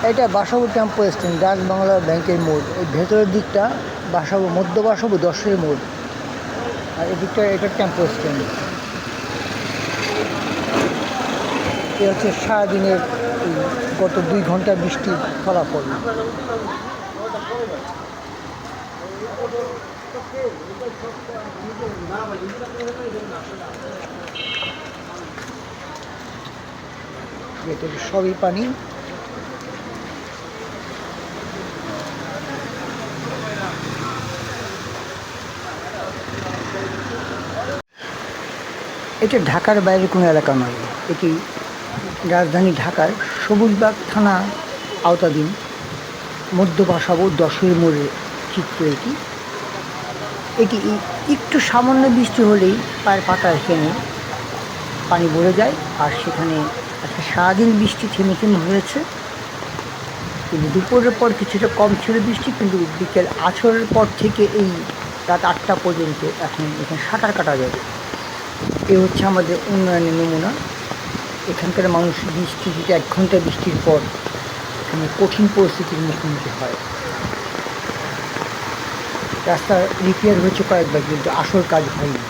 এটা বাসাবো tempo stand, ডাক বাংলা ব্যাংকের মোড়। এই ভেতরের দিকটা বাসাবো, মধ্য বাসাবো দশের মোড়, আর এদিকটা এটা টেম্পো স্ট্যান্ড। এ হচ্ছে সারাদিনের এই গত 2 ঘন্টা বৃষ্টির ফলাফল। ভেতরে সবই পানি। এটা ঢাকার বাইরের কোনো এলাকা নয়, এটি রাজধানী ঢাকার সবুজবাগ থানা আওতাধীন মধ্য বাসাবো দশের মোড়ের চিত্র এটি। এটি একটু সামান্য বৃষ্টি হলেই পায়ের পাতা এখানে পানি ভরে যায়। আর সেখানে আজকে সারাদিন বৃষ্টি থেমে থেমে হয়েছে, কিন্তু দুপুরের পর কিছুটা কম ছিল বৃষ্টি, কিন্তু বিকেল আছরের পর থেকে এই রাত 8টা পর্যন্ত এখন এখানে সাঁতার কাটা যাবে। এ হচ্ছে আমাদের উন্নয়নের নমুনা। এখানকার মানুষ বৃষ্টি 1 ঘন্টা বৃষ্টির পর এখানে কঠিন পরিস্থিতির মুখোমুখি হয়। রাস্তা রিপেয়ার হয়েছে কয়েকবার, কিন্তু আসল কাজ হয়নি।